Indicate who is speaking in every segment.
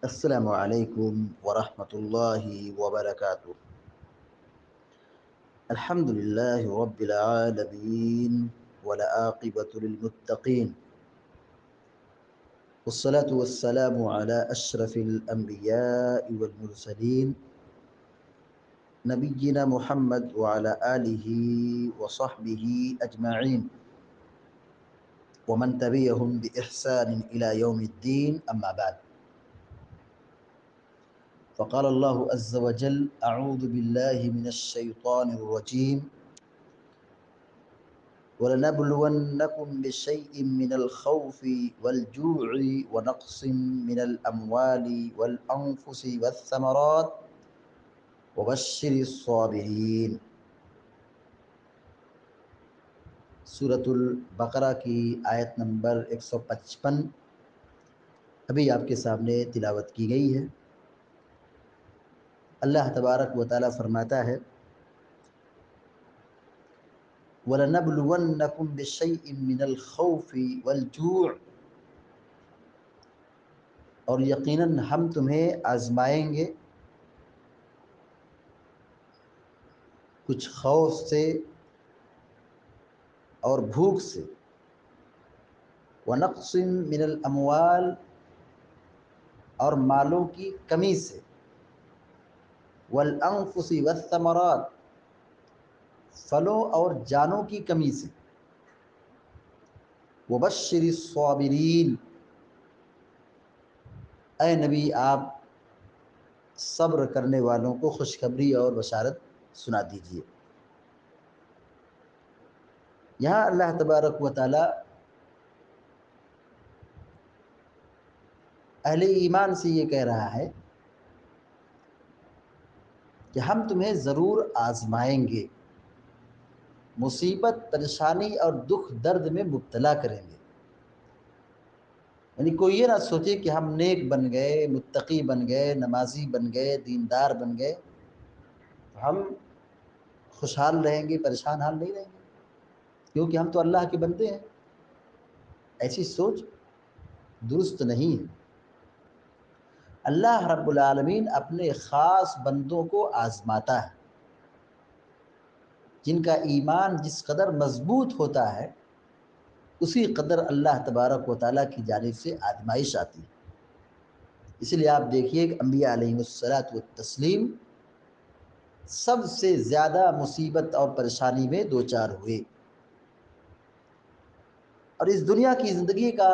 Speaker 1: السلام علیکم ورحمۃ اللہ وبرکاتہ۔ الحمد للہ رب العالمین والعاقبۃ للمتقین والصلاة والسلام علی اشرف الانبیاء والمرسلین نبینا محمد وعلی آلہ وصحبہ اجمعین ومن تبعهم بإحسان إلى يوم الدين أما بعد، فقال الله عز وجل: أعوذ بالله من الشيطان الرجيم، وَلَنَبْلُوَنَّكُمْ بِشَيْءٍ مِّنَ الْخَوْفِ وَالْجُوعِ وَنَقْصٍ مِّنَ الْأَمْوَالِ وَالْأَنفُسِ وَالثَّمَرَاتِ وَبَشِّرِ الصَّابِرِينَ۔ سورۃ البقرہ کی آیت نمبر 155 ابھی آپ کے سامنے تلاوت کی گئی ہے۔ اللہ تبارک و تعالیٰ فرماتا ہے: وَلَنَبْلُوَنَّكُمْ بِشَيْءٍ مِّنَ الْخَوْفِ وَالْجُوعِ، اور یقیناً ہم تمہیں آزمائیں گے کچھ خوف سے اور بھوک سے، وَنَقْصٍ مِّنَ الْأَمْوَالِ، اور مالوں کی کمی سے، وَالْأَنفُسِ وَالثَّمَرَاتِ، پھلوں اور جانوں کی کمی سے، وَبَشِّرِ الصَّابِرِينَ، اے نبی آپ صبر کرنے والوں کو خوشخبری اور بشارت سنا دیجیے۔ یہاں اللہ تبارک و تعالی اہل ایمان سے یہ کہہ رہا ہے کہ ہم تمہیں ضرور آزمائیں گے، مصیبت، پریشانی اور دکھ درد میں مبتلا کریں گے۔ یعنی کوئی یہ نہ سوچے کہ ہم نیک بن گئے، متقی بن گئے، نمازی بن گئے، دیندار بن گئے تو ہم خوشحال رہیں گے، پریشان حال نہیں رہیں گے، کیونکہ ہم تو اللہ کے بندے ہیں۔ ایسی سوچ درست نہیں ہے۔ اللہ رب العالمین اپنے خاص بندوں کو آزماتا ہے۔ جن کا ایمان جس قدر مضبوط ہوتا ہے اسی قدر اللہ تبارک و تعالیٰ کی جانب سے آزمائش آتی ہے۔ اس لیے آپ دیکھیے کہ انبیاء علیہم الصلاۃ والتسلیم سب سے زیادہ مصیبت اور پریشانی میں دوچار ہوئے۔ اور اس دنیا کی زندگی کا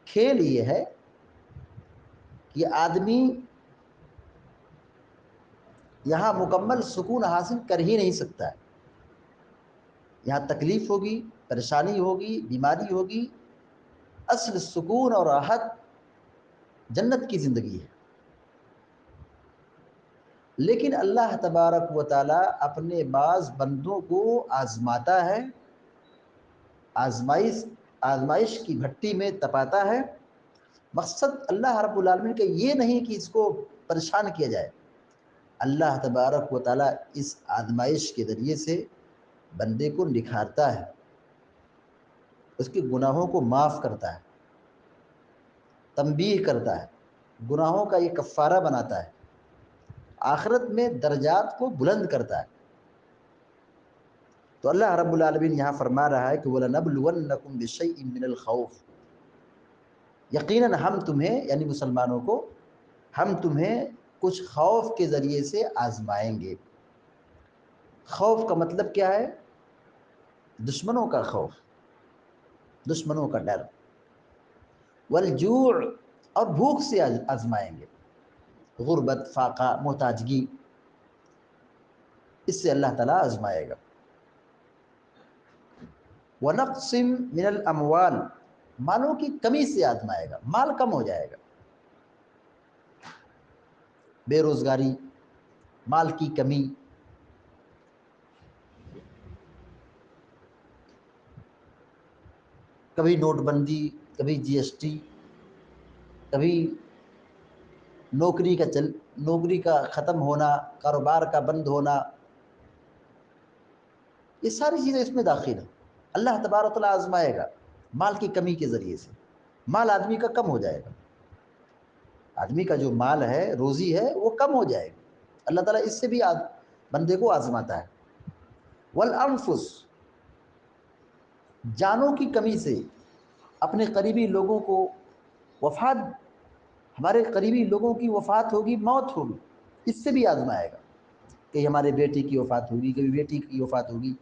Speaker 1: کھیل یہ ہے کہ آدمی یہاں مکمل سکون حاصل کر ہی نہیں سکتا ہے۔ یہاں تکلیف ہوگی، پریشانی ہوگی، بیماری ہوگی۔ اصل سکون اور راحت جنت کی زندگی ہے۔ لیکن اللہ تبارک و تعالیٰ اپنے بعض بندوں کو آزماتا ہے، آزمائش کی بھٹی میں تپاتا ہے۔ مقصد اللہ رب العالمین کا یہ نہیں کہ اس کو پریشان کیا جائے۔ اللہ تبارک و تعالیٰ اس آزمائش کے ذریعے سے بندے کو نکھارتا ہے، اس کے گناہوں کو معاف کرتا ہے، تنبیہ کرتا ہے، گناہوں کا یہ کفارہ بناتا ہے، آخرت میں درجات کو بلند کرتا ہے۔ تو اللہ رب العالمین یہاں فرما رہا ہے کہ وَلَنَبْلُوَنَّكُمْ بِشَيْءٍ مِّنَ الْخَوْفِ، یقیناً ہم تمہیں یعنی مسلمانوں کو ہم تمہیں کچھ خوف کے ذریعے سے آزمائیں گے۔ خوف کا مطلب کیا ہے؟ دشمنوں کا خوف، دشمنوں کا ڈر۔ والجوع، اور بھوک سے آزمائیں گے، غربت، فاقہ، محتاجگی، اس سے اللہ تعالیٰ آزمائے گا۔ وَنَقْصٍ مِّنَ الْأَمْوَالِ، مالوں کی کمی سے آزمائے گا، مال کم ہو جائے گا، بے روزگاری، مال کی کمی، کبھی نوٹ بندی، کبھی جی ایس ٹی، کبھی نوکری کا ختم ہونا، کاروبار کا بند ہونا، یہ ساری چیزیں اس میں داخل ہیں۔ اللہ تبارک و تعالیٰ آزمائے گا مال کی کمی کے ذریعے سے، مال آدمی کا کم ہو جائے گا۔ آدمی کا جو مال ہے، روزی ہے، وہ کم ہو جائے گی، اللہ تعالیٰ اس سے بھی بندے کو آزماتا ہے۔ والانفس، جانوں کی کمی سے اپنے قریبی لوگوں کو وفات، ہمارے قریبی لوگوں کی وفات ہوگی، موت ہوگی، اس سے بھی آزمائے گا۔ کہ ہمارے بیٹے کی وفات ہوگی، کبھی بیٹی کی وفات ہوگی،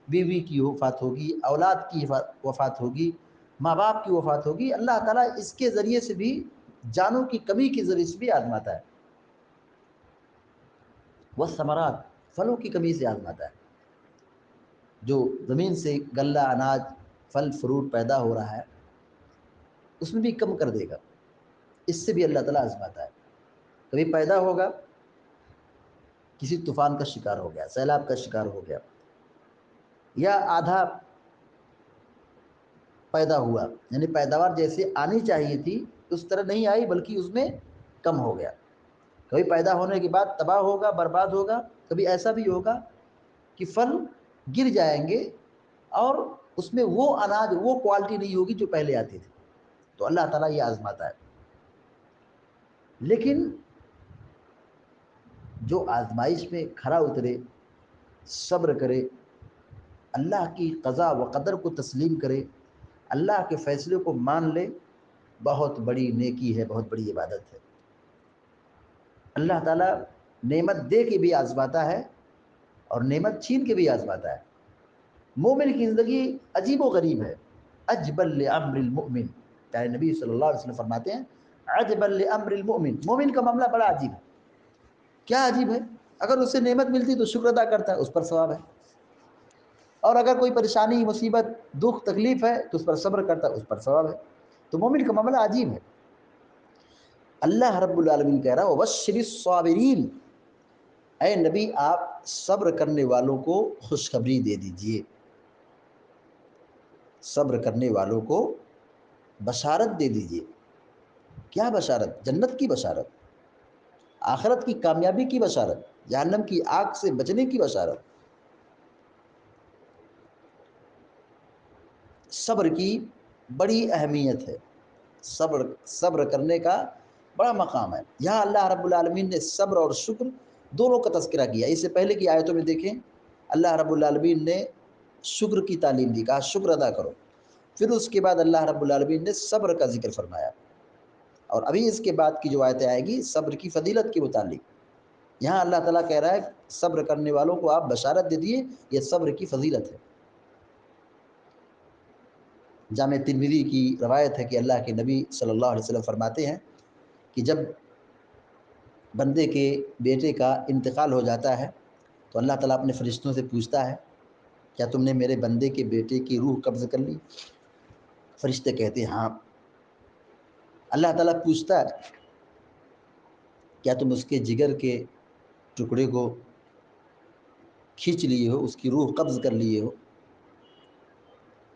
Speaker 1: بیوی کی وفات ہوگی، اولاد کی وفات ہوگی، ماں باپ کی وفات ہوگی، اللہ تعالیٰ اس کے ذریعے سے بھی، جانوں کی کمی کے ذریعے سے بھی آزماتا ہے۔ والثمرات، پھلوں کی کمی سے آزماتا ہے، جو زمین سے غلہ اناج پھل فروٹ پیدا ہو رہا ہے اس میں بھی کم کر دے گا، اس سے بھی اللہ تعالیٰ آزماتا ہے۔ کبھی پیدا ہوگا، کسی طوفان کا شکار ہو گیا، سیلاب کا شکار ہو گیا، یا آدھا پیدا ہوا، یعنی پیداوار جیسے آنی چاہیے تھی اس طرح نہیں آئی، بلکہ اس میں کم ہو گیا۔ کبھی پیدا ہونے کے بعد تباہ ہوگا، برباد ہوگا، کبھی ایسا بھی ہوگا کہ پھل گر جائیں گے اور اس میں وہ اناج، وہ کوالٹی نہیں ہوگی جو پہلے آتی تھی۔ تو اللہ تعالیٰ یہ آزماتا ہے۔ لیکن جو آزمائش میں کھرا اترے، صبر کرے، اللہ کی قضا و قدر کو تسلیم کرے، اللہ کے فیصلے کو مان لے، بہت بڑی نیکی ہے، بہت بڑی عبادت ہے۔ اللہ تعالیٰ نعمت دے کے بھی آزماتا ہے اور نعمت چھین کے بھی آزماتا ہے۔ مومن کی زندگی عجیب و غریب ہے۔ اجبل لامر المؤمن، پیارے نبی صلی اللہ علیہ وسلم فرماتے ہیں اجبل لامر المؤمن، مومن کا معاملہ بڑا عجیب ہے۔ کیا عجیب ہے؟ اگر اسے نعمت ملتی تو شکر ادا کرتا ہے، اس پر ثواب ہے، اور اگر کوئی پریشانی، مصیبت، دکھ، تکلیف ہے تو اس پر صبر کرتا ہے، اس پر ثواب ہے۔ تو مومن کا معاملہ عجیب ہے۔ اللہ رب العالمین کہہ رہا ہے وبشر الصابرین، اے نبی آپ صبر کرنے والوں کو خوشخبری دے دیجئے، صبر کرنے والوں کو بشارت دے دیجئے۔ کیا بشارت؟ جنت کی بشارت، آخرت کی کامیابی کی بشارت، جہنم کی آگ سے بچنے کی بشارت۔ صبر کی بڑی اہمیت ہے، صبر کرنے کا بڑا مقام ہے۔ یہاں اللہ رب العالمین نے صبر اور شکر دونوں کا تذکرہ کیا۔ اس سے پہلے کی آیتوں میں دیکھیں اللہ رب العالمین نے شکر کی تعلیم دی، کہا شکر ادا کرو، پھر اس کے بعد اللہ رب العالمین نے صبر کا ذکر فرمایا، اور ابھی اس کے بعد کی جو آیتیں آئے گی صبر کی فضیلت کے متعلق، یہاں اللہ تعالیٰ کہہ رہا ہے صبر کرنے والوں کو آپ بشارت دے دیے، یہ صبر کی فضیلت ہے۔ جامع ترمذی کی روایت ہے کہ اللہ کے نبی صلی اللہ علیہ وسلم فرماتے ہیں کہ جب بندے کے بیٹے کا انتقال ہو جاتا ہے تو اللہ تعالیٰ اپنے فرشتوں سے پوچھتا ہے کیا تم نے میرے بندے کے بیٹے کی روح قبض کر لی؟ فرشتے کہتے ہیں ہاں۔ اللہ تعالیٰ پوچھتا ہے کیا تم اس کے جگر کے ٹکڑے کو کھینچ لیے ہو، اس کی روح قبض کر لیے ہو؟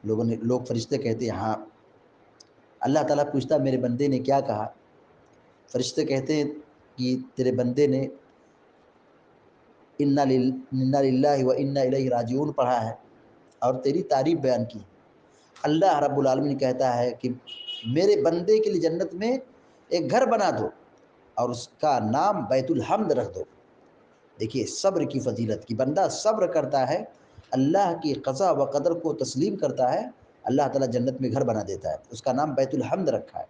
Speaker 1: لوگ فرشتے کہتے ہیں ہاں۔ اللہ تعالیٰ پوچھتا میرے بندے نے کیا کہا؟ فرشتے کہتے ہیں کہ تیرے بندے نے انا للہ و انا الیہ راجعون پڑھا ہے اور تیری تعریف بیان کی۔ اللہ رب العالمین کہتا ہے کہ میرے بندے کے لیے جنت میں ایک گھر بنا دو اور اس کا نام بیت الحمد رکھ دو۔ دیکھیے صبر کی فضیلت کی، بندہ صبر کرتا ہے، اللہ کی قضا و قدر کو تسلیم کرتا ہے، اللہ تعالیٰ جنت میں گھر بنا دیتا ہے، اس کا نام بیت الحمد رکھا ہے۔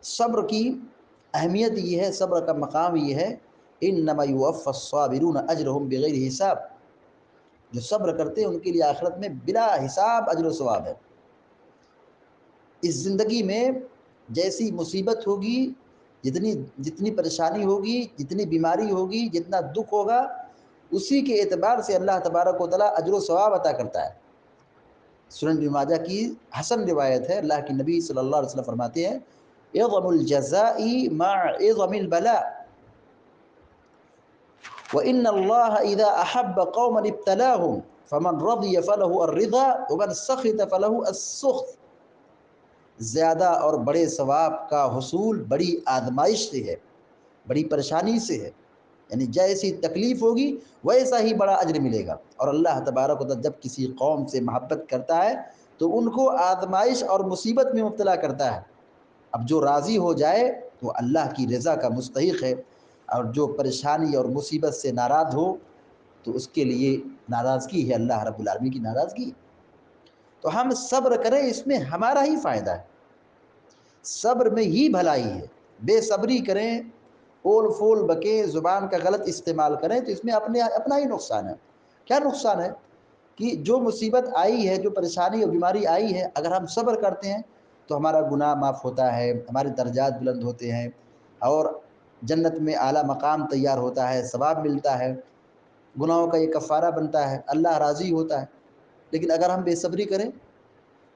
Speaker 1: صبر کی اہمیت یہ ہے، صبر کا مقام یہ ہے انما یوفی الصابرون اجرهم بغیر حساب، جو صبر کرتے ہیں ان کے لیے آخرت میں بلا حساب اجر و ثواب ہے۔ اس زندگی میں جیسی مصیبت ہوگی، جتنی پریشانی ہوگی، جتنی بیماری ہوگی، جتنا دکھ ہوگا، اسی کے اعتبار سے اللہ تبارک و تعالیٰ اجر و ثواب عطا کرتا ہے۔ سنن ابن ماجہ کی حسن روایت ہے، اللہ کے نبی صلی اللہ علیہ وسلم فرماتے ہیں اعظم الجزاء مع اعظم البلاء، وان اللہ اذا احب قوما ابتلاهم فمن رضی فله الرضا ومن سخط فله السخط، زیادہ اور بڑے ثواب کا حصول بڑی آزمائش سے ہے، بڑی پریشانی سے ہے، یعنی جیسی تکلیف ہوگی ویسا ہی بڑا اجر ملے گا۔ اور اللہ تبارک و تعالیٰ جب کسی قوم سے محبت کرتا ہے تو ان کو آزمائش اور مصیبت میں مبتلا کرتا ہے۔ اب جو راضی ہو جائے تو اللہ کی رضا کا مستحق ہے، اور جو پریشانی اور مصیبت سے ناراض ہو تو اس کے لیے ناراضگی ہے، اللہ رب العالمین کی ناراضگی۔ تو ہم صبر کریں، اس میں ہمارا ہی فائدہ ہے، صبر میں ہی بھلائی ہے۔ بے صبری کریں، اول فول بکیں، زبان کا غلط استعمال کریں تو اس میں اپنا ہی نقصان ہے۔ کیا نقصان ہے؟ کہ جو مصیبت آئی ہے، جو پریشانی اور بیماری آئی ہے، اگر ہم صبر کرتے ہیں تو ہمارا گناہ معاف ہوتا ہے، ہمارے درجات بلند ہوتے ہیں، اور جنت میں اعلیٰ مقام تیار ہوتا ہے، ثواب ملتا ہے، گناہوں کا یہ کفارہ بنتا ہے، اللہ راضی ہوتا ہے۔ لیکن اگر ہم بے صبری کریں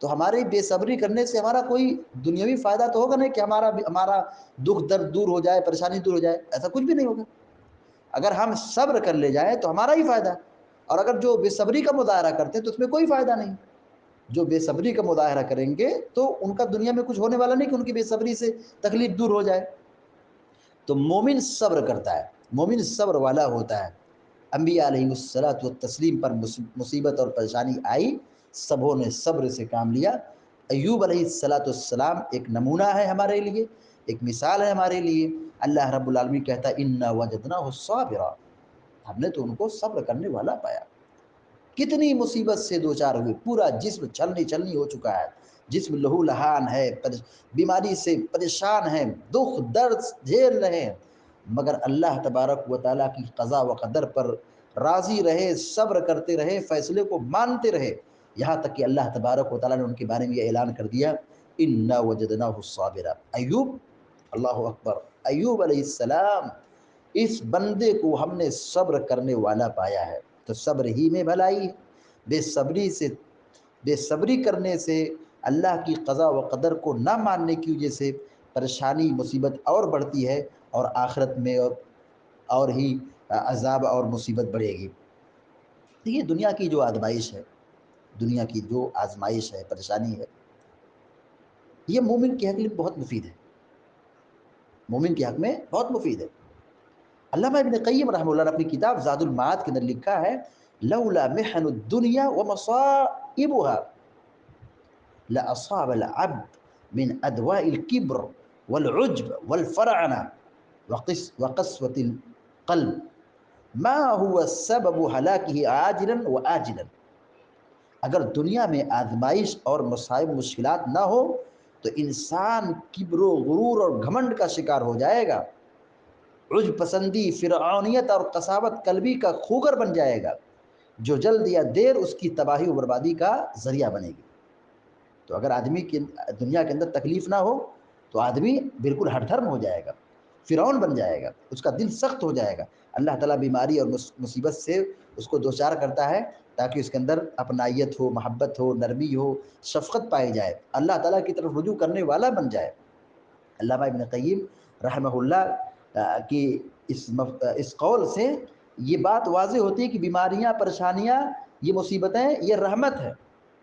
Speaker 1: تو ہماری بے صبری کرنے سے ہمارا کوئی دنیاوی فائدہ تو ہوگا نہیں کہ ہمارا دکھ درد دور ہو جائے، پریشانی دور ہو جائے، ایسا کچھ بھی نہیں ہوگا۔ اگر ہم صبر کر لے جائیں تو ہمارا ہی فائدہ ہے، اور اگر جو بے صبری کا مظاہرہ کرتے ہیں تو اس میں کوئی فائدہ نہیں۔ جو بے صبری کا مظاہرہ کریں گے تو ان کا دنیا میں کچھ ہونے والا نہیں کہ ان کی بے صبری سے تکلیف دور ہو جائے۔ تو مومن صبر کرتا ہے، مومن صبر والا ہوتا ہے۔ انبیاء علیہ الصلوۃ والتسلیم پر مصیبت اور پریشانی آئی، سبوں نے صبر سے کام لیا۔ ایوب علیہ السلام ایک نمونہ ہے ہمارے لیے، ایک مثال ہے ہمارے لیے۔ اللہ رب العالمین کہتا ہے انا وجدناہ صابرا، ہم نے تو ان کو صبر کرنے والا پایا۔ کتنی مصیبت سے دوچار ہوئے، پورا جسم چھلنی چھلنی ہو چکا ہے، جسم لہو لہان ہے، بیماری سے پریشان ہیں، دکھ درد جھیل رہے ہیں، مگر اللہ تبارک و تعالیٰ کی قضا و قدر پر راضی رہے، صبر کرتے رہے، فیصلے کو مانتے رہے، یہاں تک کہ اللہ تبارک و تعالیٰ نے ان کے بارے میں یہ اعلان کر دیا انا وجدناہ صابرا۔ ایوب، اللہ اکبر، ایوب علیہ السلام، اس بندے کو ہم نے صبر کرنے والا پایا ہے۔ تو صبر ہی میں بھلائی ہے۔ بے صبری کرنے سے، اللہ کی قضا و قدر کو نہ ماننے کی وجہ سے پریشانی مصیبت اور بڑھتی ہے، اور آخرت میں اور ہی عذاب اور مصیبت بڑھے گی۔ یہ دنیا کی جو آزمائش ہے، دنیا کی جو آزمائش ہے، پریشانی ہے، یہ مومن کے حق میں بہت مفید ہے، مومن کے حق میں بہت مفید ہے۔ علامہ ابن قیم رحمہ اللہ نے اپنی کتاب زاد المعاد کے اندر لکھا ہے لولا محن الدنیا ومصائبها لأصاب العبد من أدواء الكبر والعجب والفرعنة وقسوة القلب ما هو سبب هلاكه عاجلا وآجلا۔ اگر دنیا میں آزمائش اور مصائب مشکلات نہ ہو تو انسان کبر و غرور اور گھمنڈ کا شکار ہو جائے گا، عجب پسندی، فرعونیت اور قساوت قلبی کا خوگر بن جائے گا، جو جلد یا دیر اس کی تباہی و بربادی کا ذریعہ بنے گی۔ تو اگر آدمی کی دنیا کے اندر تکلیف نہ ہو تو آدمی بالکل ہٹ دھرم ہو جائے گا، فرعون بن جائے گا، اس کا دل سخت ہو جائے گا۔ اللہ تعالیٰ بیماری اور مصیبت سے اس کو دوچار کرتا ہے تاکہ اس کے اندر اپنائیت ہو، محبت ہو، نرمی ہو، شفقت پائی جائے، اللہ تعالیٰ کی طرف رجوع کرنے والا بن جائے۔ علامہ ابن قیم رحمہ اللہ کی اس قول سے یہ بات واضح ہوتی ہے کہ بیماریاں، پریشانیاں، یہ مصیبتیں، یہ رحمت ہے۔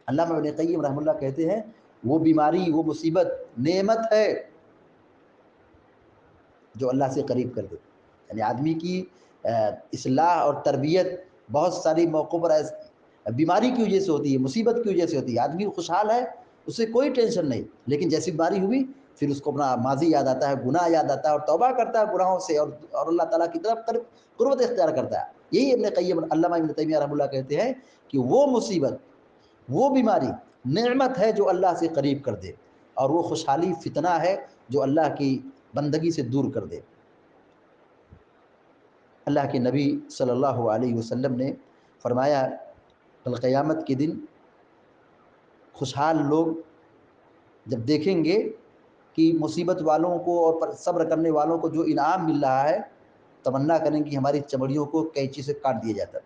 Speaker 1: علامہ ابن قیم رحمہ اللہ کہتے ہیں وہ بیماری، وہ مصیبت نعمت ہے جو اللہ سے قریب کر دے۔ یعنی آدمی کی اصلاح اور تربیت بہت ساری موقعوں پر بیماری کی وجہ سے ہوتی ہے، مصیبت کی وجہ سے ہوتی ہے۔ آدمی خوشحال ہے، اسے کوئی ٹینشن نہیں، لیکن جیسی بیماری ہوئی پھر اس کو اپنا ماضی یاد آتا ہے، گناہ یاد آتا ہے، اور توبہ کرتا ہے گناہوں سے، اور اللہ تعالیٰ کی طرف قربت اختیار کرتا ہے۔ یہی ابن قیم، علامہ ابن تیمیہ رحمہ اللہ کہتے ہیں کہ وہ مصیبت، وہ بیماری نعمت ہے جو اللہ سے قریب کر دے، اور وہ خوشحالی فتنہ ہے جو اللہ کی بندگی سے دور کر دے۔ اللہ کے نبی صلی اللہ علیہ وسلم نے فرمایا کل قیامت کے دن خوشحال لوگ جب دیکھیں گے کہ مصیبت والوں کو اور صبر کرنے والوں کو جو انعام مل رہا ہے، تمنا کریں کہ ہماری چمڑیوں کو قینچی سے کاٹ دیا جاتا۔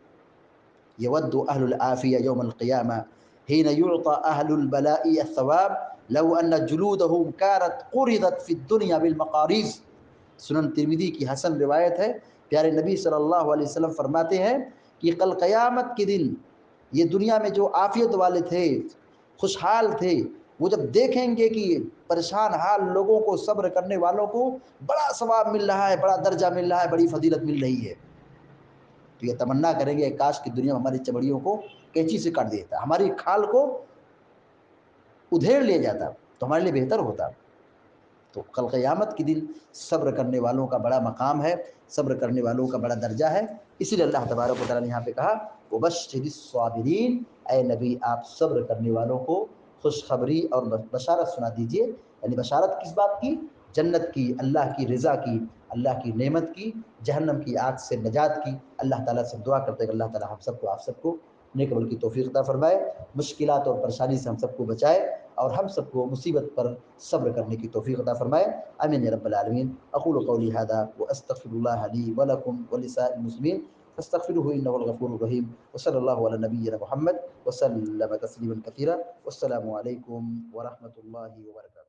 Speaker 1: یود اہل العافیہ یوم القیامہ حین یعطى اہل البلاء الثواب لو ان جلودهم كانت قرضت في الدنيا بالمقاريض۔ سنن ترمذی کی حسن روایت ہے۔ پیارے نبی صلی اللہ علیہ وسلم فرماتے ہیں کہ کل قیامت کے دن یہ دنیا میں جو عافیت والے تھے، خوشحال تھے، وہ جب دیکھیں گے کہ پریشان حال لوگوں کو، صبر کرنے والوں کو بڑا ثواب مل رہا ہے، بڑا درجہ مل رہا ہے، بڑی فضیلت مل رہی ہے، تو یہ تمنا کریں گے کاش کہ دنیا میں ہماری چمڑیوں کو کینچی سے کاٹ دیتا، ہماری کھال کو ادھیڑ لے جاتا تو ہمارے لیے بہتر ہوتا۔ تو کل قیامت کے دن صبر کرنے والوں کا بڑا مقام ہے، صبر کرنے والوں کا بڑا درجہ ہے، اسی لیے اللہ تبارک و تعالیٰ نے یہاں پہ کہا وبشر الصابرین، اے نبی آپ صبر کرنے والوں کو خوشخبری اور بشارت سنا دیجئے۔ یعنی بشارت کس بات کی؟ جنت کی، اللہ کی رضا کی، اللہ کی نعمت کی، جہنم کی آگ سے نجات کی۔ اللہ تعالیٰ سے دعا کرتے ہیں کہ اللہ تعالیٰ ہم سب کو آپ سب کو نیک عمل کی توفیق عطا فرمائے، مشکلات اور پریشانی سے ہم سب کو بچائے، اور ہم سب کو مصیبت پر صبر کرنے کی توفیق عطا فرمائے، آمین یا رب العالمین۔ اقول قولی ھذا واستغفر اللہ لی ولکم ولسائر المسلمین فاستغفروه انه الغفور الرحیم، وصلی اللہ علی نبینا محمد وسلم تسلیما کثیرا، والسلام علیکم ورحمۃ اللہ وبرکاتہ۔